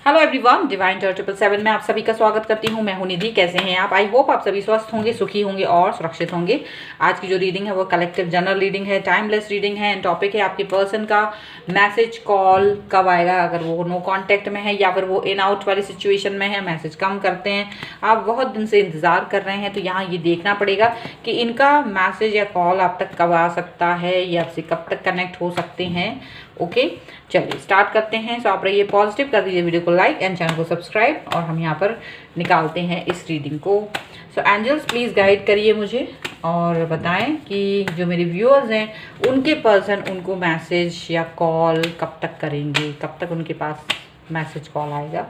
Hello everyone, divine tert 777 में आप सभी का स्वागत करती हूँ। मैं हूँ निधि। कैसे हैं आप? आई होप आप सभी स्वस्थ होंगे, सुखी होंगे और सुरक्षित होंगे। आज की जो रीडिंग है वो कलेक्टिव जनरल रीडिंग है, टाइमलेस रीडिंग है। एंड टॉपिक है आपके पर्सन का मैसेज कॉल कब आएगा, अगर वो नो कॉन्टैक्ट में है या फिर वो इन आउट वाली सिचुएशन में है, मैसेज कम करते हैं, आप बहुत दिन से इंतज़ार कर रहे हैं। तो यहाँ ये देखना पड़ेगा कि इनका मैसेज या कॉल आप तक कब आ सकता है या आपसे कब तक कनेक्ट हो सकते हैं। ओके, चलिए स्टार्ट करते हैं। सो आप रहिए पॉजिटिव, कर दीजिए वीडियो को लाइक एंड चैनल को सब्सक्राइब और हम यहाँ पर निकालते हैं इस रीडिंग को। सो एंजल्स प्लीज़ गाइड करिए मुझे और बताएं कि जो मेरे व्यूअर्स हैं उनके पर्सन उनको मैसेज या कॉल कब तक करेंगे, कब तक उनके पास मैसेज कॉल आएगा।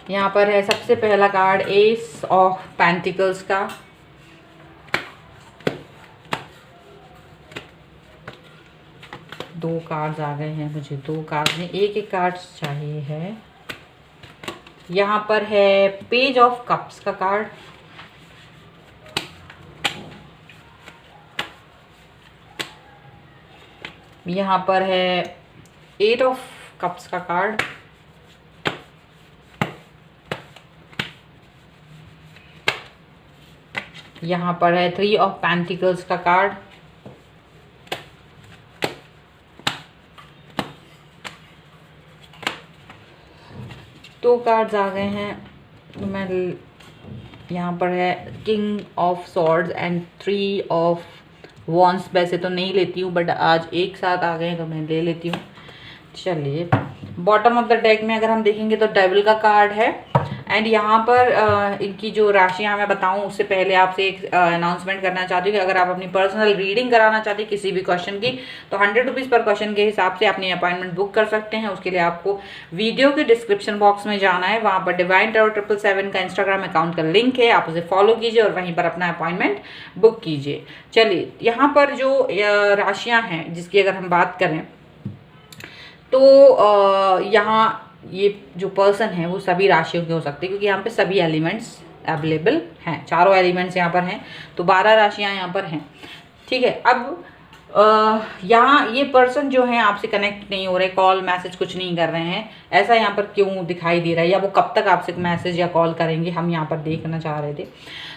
यहाँ पर है सबसे पहला कार्ड एस ऑफ पेंटिकल्स का। दो कार्ड्स आ गए हैं, मुझे दो कार्ड में एक एक कार्ड चाहिए है। यहाँ पर है पेज ऑफ कप्स का कार्ड, यहाँ पर है एट ऑफ कप्स का कार्ड, यहाँ पर है थ्री ऑफ पेंटिकल्स का कार्ड, दो कार्ड्स आ गए हैं। तो मैं यहाँ पर है king of swords and three of wands. वैसे तो नहीं लेती हूँ बट आज एक साथ आ गए हैं तो मैं ले लेती हूँ। चलिए, बॉटम ऑफ द डेक में अगर हम देखेंगे तो डेविल का कार्ड है। एंड यहाँ पर इनकी जो राशियाँ मैं बताऊँ उससे पहले आपसे एक अनाउंसमेंट करना चाहती हूँ कि अगर आप अपनी पर्सनल रीडिंग कराना चाहते हैं किसी भी क्वेश्चन की तो 100 रुपीज़ पर क्वेश्चन के हिसाब से अपनी अपॉइंटमेंट बुक कर सकते हैं। उसके लिए आपको वीडियो के डिस्क्रिप्शन बॉक्स में जाना है, वहाँ पर डिवाइन टैरोट 777 का इंस्टाग्राम अकाउंट का लिंक है, आप उसे फॉलो कीजिए और वहीं पर अपना अपॉइंटमेंट बुक कीजिए। चलिए, यहाँ पर जो राशियाँ हैं जिसकी अगर हम बात करें तो यहाँ ये जो पर्सन है वो सभी राशियों के हो सकते हैं क्योंकि यहाँ पे सभी एलिमेंट्स अवेलेबल हैं, चारों एलिमेंट्स यहाँ पर हैं, तो 12 राशियाँ यहाँ पर हैं। ठीक है, अब यहाँ ये पर्सन जो है आपसे कनेक्ट नहीं हो रहे, कॉल मैसेज कुछ नहीं कर रहे हैं, ऐसा यहाँ पर क्यों दिखाई दे रहा है या वो कब तक आपसे मैसेज या कॉल करेंगे, हम यहाँ पर देखना चाह रहे थे।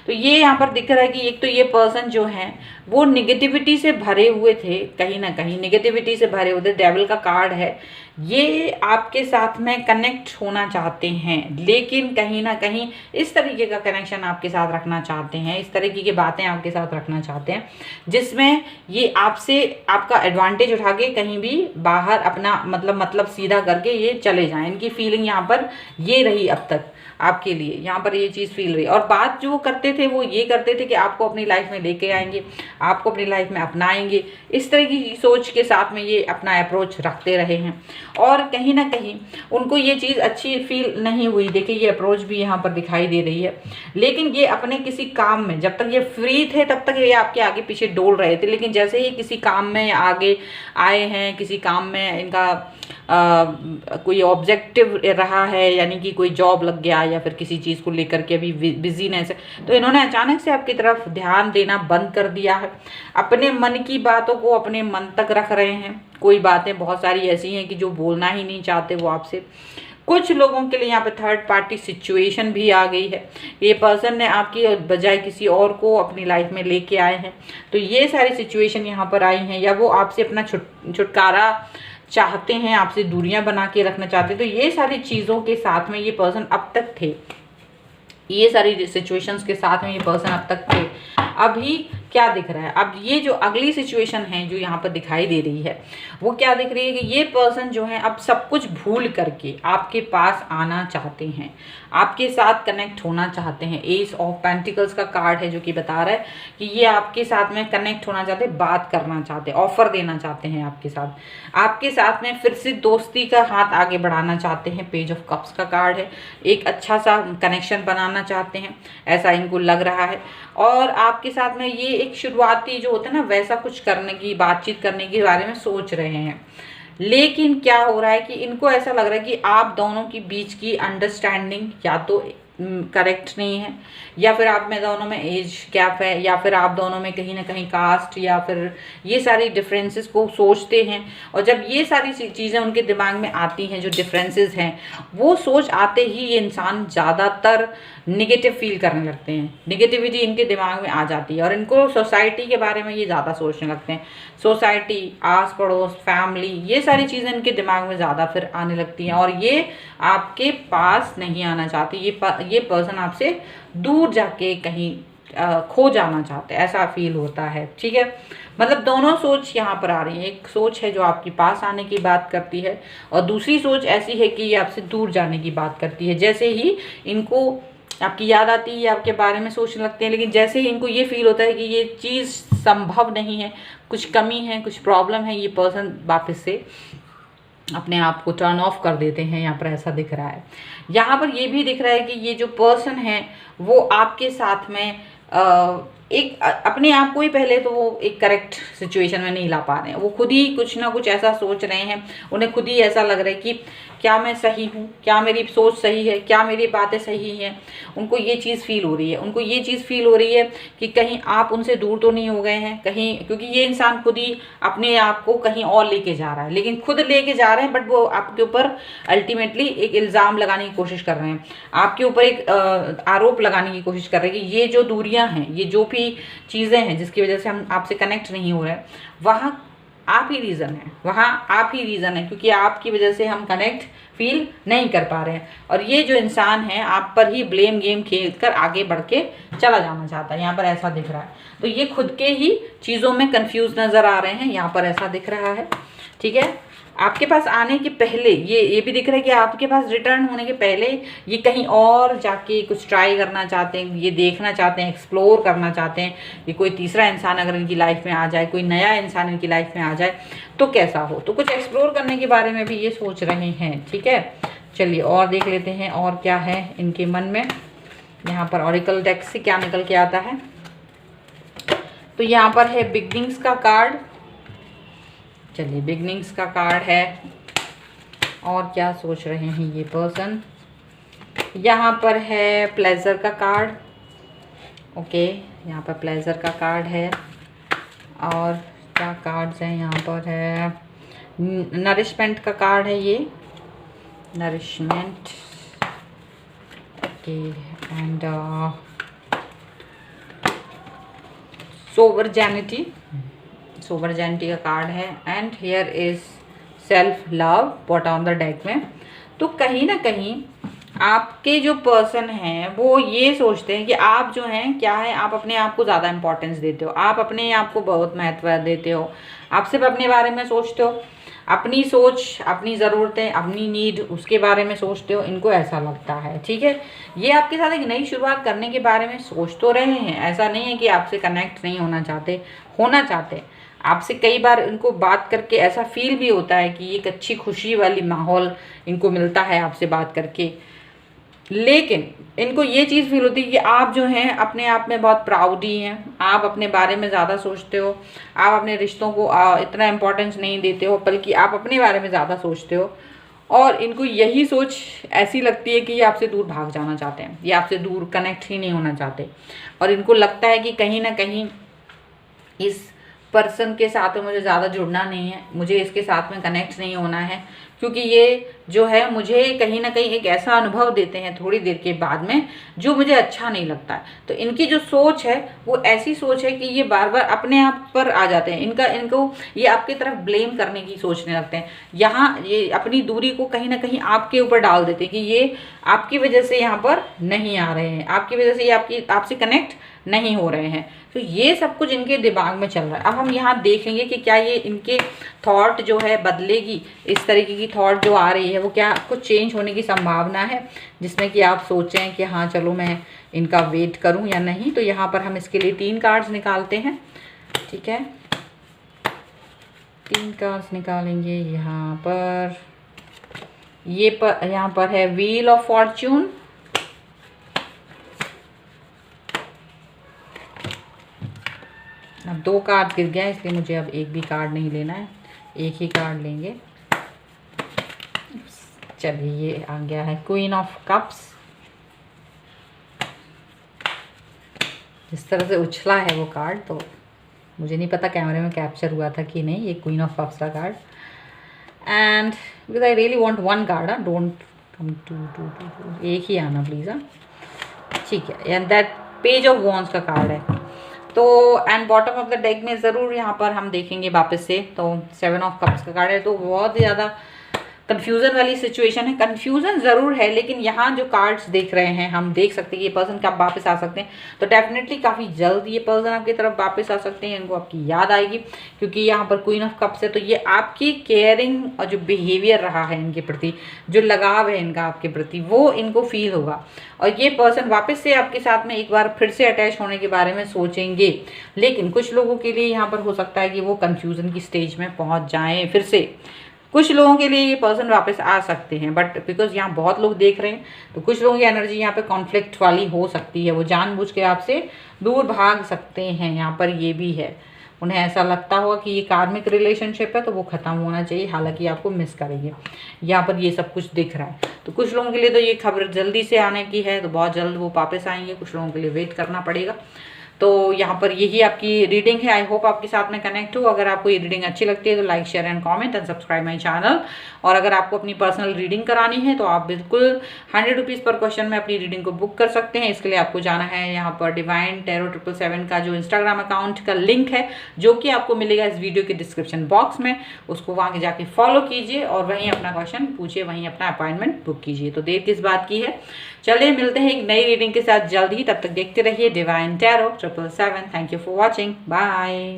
तो ये यहाँ पर दिख रहा है कि एक तो ये पर्सन जो है वो निगेटिविटी से भरे हुए थे, कहीं ना कहीं निगेटिविटी से भरे हुए थे। डेविल का कार्ड है, ये आपके साथ में कनेक्ट होना चाहते हैं लेकिन कहीं ना कहीं इस तरीके का कनेक्शन आपके साथ रखना चाहते हैं, इस तरीके की बातें आपके साथ रखना चाहते हैं जिसमें ये आपसे आपका एडवांटेज उठा के कहीं भी बाहर अपना मतलब सीधा करके ये चले जाएं। इनकी फीलिंग यहाँ पर ये रही अब तक आपके लिए, यहाँ पर ये चीज़ फील रही। और बात जो वो करते थे वो ये करते थे कि आपको अपनी लाइफ में लेके आएंगे, आपको अपनी लाइफ में अपनाएंगे, इस तरह की सोच के साथ में ये अपना अप्रोच रखते रहे हैं। और कहीं ना कहीं उनको ये चीज़ अच्छी फील नहीं हुई। देखिए, ये अप्रोच भी यहाँ पर दिखाई दे रही है, लेकिन ये अपने किसी काम में जब तक ये फ्री थे तब तक ये आपके आगे पीछे डोल रहे थे, लेकिन जैसे ही किसी काम में आगे आए हैं, किसी काम में इनका कोई ऑब्जेक्टिव रहा है, यानी कि कोई जॉब लग गया या फिर किसी चीज़ को लेकर के अभी बिजीनेस है, तो इन्होंने अचानक से आपकी तरफ ध्यान देना बंद कर दिया है। अपने मन की बातों को अपने मन तक रख रहे हैं। कोई बातें बहुत सारी ऐसी हैं कि जो बोलना ही नहीं चाहते वो आपसे। कुछ लोगों के लिए यहाँ पे थर्ड पार्टी सिचुएशन भी आ गई है, ये पर्सन ने आपकी बजाय किसी और को अपनी लाइफ में लेके आए हैं, तो ये सारी सिचुएशन यहाँ पर आई हैं। या वो आपसे अपना छुटकारा चाहते हैं, आपसे दूरियां बना के रखना चाहते हैं। तो ये सारी चीज़ों के साथ में ये पर्सन अब तक थे, ये सारी सिचुएशंस के साथ में ये पर्सन अब तक थे। अभी क्या दिख रहा है, अब ये जो अगली सिचुएशन है जो यहाँ पर दिखाई दे रही है वो क्या दिख रही है कि ये पर्सन जो है अब सब कुछ भूल करके आपके पास आना चाहते हैं, आपके साथ कनेक्ट होना चाहते हैं। एस ऑफ पेंटिकल्स का कार्ड है जो कि बता रहा है कि ये आपके साथ में कनेक्ट होना चाहते हैं, बात करना चाहते हैं, ऑफर देना चाहते हैं आपके साथ में फिर से दोस्ती का हाथ आगे बढ़ाना चाहते हैं। पेज ऑफ कप्स का कार्ड है, एक अच्छा सा कनेक्शन बनाना चाहते हैं, ऐसा इनको लग रहा है। और आपके साथ में ये एक शुरुआती जो होता है ना वैसा कुछ करने की, बातचीत करने के बारे में सोच रहे हैं। लेकिन क्या हो रहा है कि इनको ऐसा लग रहा है कि आप दोनों के बीच की अंडरस्टैंडिंग या तो करेक्ट नहीं है, या फिर आप में दोनों में एज गैप है, या फिर आप दोनों में कहीं ना कहीं कास्ट या फिर ये सारी डिफरेंसेस को सोचते हैं। और जब ये सारी चीज़ें उनके दिमाग में आती हैं, जो डिफरेंसेस हैं, वो सोच आते ही ये इंसान ज़्यादातर निगेटिव फील करने लगते हैं, निगेटिविटी इनके दिमाग में आ जाती है और इनको सोसाइटी के बारे में ये ज़्यादा सोचने लगते हैं। सोसाइटी, आस पड़ोस, फैमिली, ये सारी चीज़ें इनके दिमाग में ज़्यादा फिर आने लगती हैं और ये आपके पास नहीं आना चाहते। ये पर्सन आपसे दूर जाके कहीं खो जाना चाहते हैं, ऐसा फील होता है। ठीक है, मतलब दोनों सोच यहाँ पर आ रही है। एक सोच है जो आपके पास आने की बात करती है और दूसरी सोच ऐसी है कि ये आपसे दूर जाने की बात करती है। जैसे ही इनको आपकी याद आती है, आपके बारे में सोचने लगते हैं, लेकिन जैसे ही इनको ये फील होता है कि ये चीज़ संभव नहीं है, कुछ कमी है, कुछ प्रॉब्लम है, ये पर्सन वापस से अपने आप को टर्न ऑफ कर देते हैं। यहाँ पर ऐसा दिख रहा है। यहाँ पर ये भी दिख रहा है कि ये जो पर्सन है वो आपके साथ में अपने आप को ही पहले तो वो एक करेक्ट सिचुएशन में नहीं ला पा रहे हैं। वो खुद ही कुछ ना कुछ ऐसा सोच रहे हैं, उन्हें खुद ही ऐसा लग रहा है कि क्या मैं सही हूँ, क्या मेरी सोच सही है, क्या मेरी बातें सही हैं। उनको ये चीज़ फील हो रही है, उनको ये चीज़ फील हो रही है कि कहीं आप उनसे दूर तो नहीं हो गए हैं कहीं, क्योंकि ये इंसान खुद ही अपने आप को कहीं और लेके जा रहा है, लेकिन खुद लेके जा रहे हैं बट वो आपके ऊपर अल्टीमेटली एक इल्ज़ाम लगाने की कोशिश कर रहे हैं, आपके ऊपर एक आरोप लगाने की कोशिश कर रहे हैं कि ये जो दूरियां हैं, ये जो भी चीज़ें हैं जिसकी वजह से हम आपसे कनेक्ट नहीं हो रहे हैं, वहाँ आप ही रीज़न है, वहाँ आप ही रीज़न है, क्योंकि आपकी वजह से हम कनेक्ट फील नहीं कर पा रहे हैं। और ये जो इंसान है आप पर ही ब्लेम गेम खेल कर आगे बढ़ के चला जाना चाहता है, यहाँ पर ऐसा दिख रहा है। तो ये खुद के ही चीज़ों में कंफ्यूज नज़र आ रहे हैं, यहाँ पर ऐसा दिख रहा है। ठीक है, आपके पास आने के पहले ये भी दिख रहा है कि आपके पास रिटर्न होने के पहले ये कहीं और जाके कुछ ट्राई करना चाहते हैं, ये देखना चाहते हैं, एक्सप्लोर करना चाहते हैं कि कोई तीसरा इंसान अगर इनकी लाइफ में आ जाए, कोई नया इंसान इनकी लाइफ में आ जाए तो कैसा हो। तो कुछ एक्सप्लोर करने के बारे में भी ये सोच रहे हैं। ठीक है, चलिए और देख लेते हैं और क्या है इनके मन में। यहाँ पर ऑरिकल डेक से क्या निकल के आता है, तो यहाँ पर है बिगनिंग्स का कार्ड। चलिए, बिगनिंग्स का कार्ड है और क्या सोच रहे हैं ये पर्सन। यहाँ पर है प्लेजर का कार्ड। ओके, यहाँ पर प्लेजर का कार्ड है और क्या कार्ड्स हैं यहाँ पर है, नरिशमेंट का कार्ड है ये, नरिशमेंट। ओके, एंड सोवर्जेनिटी का कार्ड है and here is self love bottom the deck में। तो कहीं ना कहीं आपके जो पर्सन हैं वो ये सोचते हैं कि आप जो हैं क्या है, आप अपने आप को ज़्यादा इंपॉर्टेंस देते हो, आप अपने आप को बहुत महत्व देते हो, आप सिर्फ अपने बारे में सोचते हो, अपनी सोच, अपनी ज़रूरतें, अपनी नीड, उसके बारे में सोचते हो, इनको ऐसा लगता है। ठीक है, ये आपके साथ एक नई शुरुआत करने के बारे में सोच तो रहे हैं, ऐसा नहीं है कि आपसे कनेक्ट नहीं होना चाहते। आपसे कई बार इनको बात करके ऐसा फील भी होता है कि एक अच्छी खुशी वाली माहौल इनको मिलता है आपसे बात करके, लेकिन इनको ये चीज़ फील होती है कि आप जो हैं अपने आप में बहुत प्राउडी हैं, आप अपने बारे में ज़्यादा सोचते हो, आप अपने रिश्तों को इतना इम्पोर्टेंस नहीं देते हो, बल्कि आप अपने बारे में ज़्यादा सोचते हो। और इनको यही सोच ऐसी लगती है कि ये आपसे दूर भाग जाना चाहते हैं, ये आपसे दूर कनेक्ट ही नहीं होना चाहते। और इनको लगता है कि कहीं ना कहीं इस पर्सन के साथ में मुझे ज़्यादा जुड़ना नहीं है, मुझे इसके साथ में कनेक्ट नहीं होना है, क्योंकि ये जो है मुझे कहीं ना कहीं एक ऐसा अनुभव देते हैं थोड़ी देर के बाद में जो मुझे अच्छा नहीं लगता है। तो इनकी जो सोच है वो ऐसी सोच है कि ये बार बार अपने आप पर आ जाते हैं, इनको ये आपकी तरफ ब्लेम करने की सोचने लगते हैं। यहाँ ये अपनी दूरी को कहीं ना कहीं आपके ऊपर डाल देते हैं कि ये आपकी वजह से यहाँ पर नहीं आ रहे हैं, आपकी वजह से ये आपसे कनेक्ट नहीं हो रहे हैं। तो ये सब कुछ इनके दिमाग में चल रहा है। अब हम यहाँ देखेंगे कि क्या ये इनके थॉट जो है बदलेगी, इस तरीके की थॉट जो आ रही है वो क्या कुछ चेंज होने की संभावना है, जिसमें कि आप सोचें कि हाँ चलो मैं इनका वेट करूं या नहीं। तो यहाँ पर हम इसके लिए 3 कार्ड्स निकालते हैं। ठीक है, 3 कार्ड्स निकालेंगे। यहाँ पर यहाँ पर है व्हील ऑफ फॉर्च्यून, अब 2 कार्ड गिर गया इसलिए मुझे अब एक भी कार्ड नहीं लेना है, एक ही कार्ड लेंगे। चलिए, ये आ गया है क्वीन ऑफ कप्स। जिस तरह से उछला है वो कार्ड, तो मुझे नहीं पता कैमरे में कैप्चर हुआ था कि नहीं। ये क्वीन ऑफ कप्स का card, and because I really want one card, don't come to एक ही आना प्लीज़। ठीक है, and that page of wands का कार्ड है। तो and bottom of the deck में ज़रूर यहाँ पर हम देखेंगे वापस से, तो 7 ऑफ कप्स का कार्ड है। तो बहुत ज़्यादा कंफ्यूजन वाली सिचुएशन है, कंफ्यूजन ज़रूर है, लेकिन यहाँ जो कार्ड्स देख रहे हैं हम देख सकते हैं कि ये पर्सन कब वापस आ सकते हैं। तो डेफिनेटली काफ़ी जल्द ये पर्सन आपकी तरफ वापस आ सकते हैं, इनको आपकी याद आएगी, क्योंकि यहाँ पर क्वीन ऑफ कप्स है। तो ये आपकी केयरिंग और जो बिहेवियर रहा है इनके प्रति, जो लगाव है इनका आपके प्रति, वो इनको फील होगा। और ये पर्सन वापस से आपके साथ में एक बार फिर से अटैच होने के बारे में सोचेंगे। लेकिन कुछ लोगों के लिए यहाँ पर हो सकता है कि वो कन्फ्यूज़न की स्टेज में पहुँच जाएँ फिर से। कुछ लोगों के लिए ये पर्सन वापस आ सकते हैं, बट बिकॉज यहाँ बहुत लोग देख रहे हैं, तो कुछ लोगों की एनर्जी यहाँ पे कॉन्फ्लिक्ट वाली हो सकती है। वो जानबूझ के आपसे दूर भाग सकते हैं, यहाँ पर ये भी है। उन्हें ऐसा लगता होगा कि ये कार्मिक रिलेशनशिप है तो वो ख़त्म होना चाहिए, हालांकि आपको मिस करेंगे। यहाँ पर ये सब कुछ दिख रहा है। तो कुछ लोगों के लिए तो ये खबर जल्दी से आने की है, तो बहुत जल्द वो वापस आएंगे। कुछ लोगों के लिए वेट करना पड़ेगा। तो यहाँ पर यही आपकी रीडिंग है। आई होप आपके साथ में कनेक्ट हो। अगर आपको ये रीडिंग अच्छी लगती है तो like, share and comment and subscribe my channel. और अगर आपको अपनी पर्सनल रीडिंग करानी है तो आप बिल्कुल 100 रुपीज़ पर क्वेश्चन में अपनी रीडिंग को बुक कर सकते हैं। इसके लिए आपको जाना है यहाँ पर डिवाइन टैरो 777 का जो इंस्टाग्राम अकाउंट का लिंक है, जो कि आपको मिलेगा इस वीडियो के डिस्क्रिप्शन बॉक्स में, उसको वहाँ जाके फॉलो कीजिए और वहीं अपना क्वेश्चन पूछिए, वहीं अपना अपॉइंटमेंट बुक कीजिए। तो देर किस बात की है, चलिए मिलते हैं एक नई रीडिंग के साथ जल्द ही। तब तक देखते रहिए divine tarot 777। Thank you for watching, bye.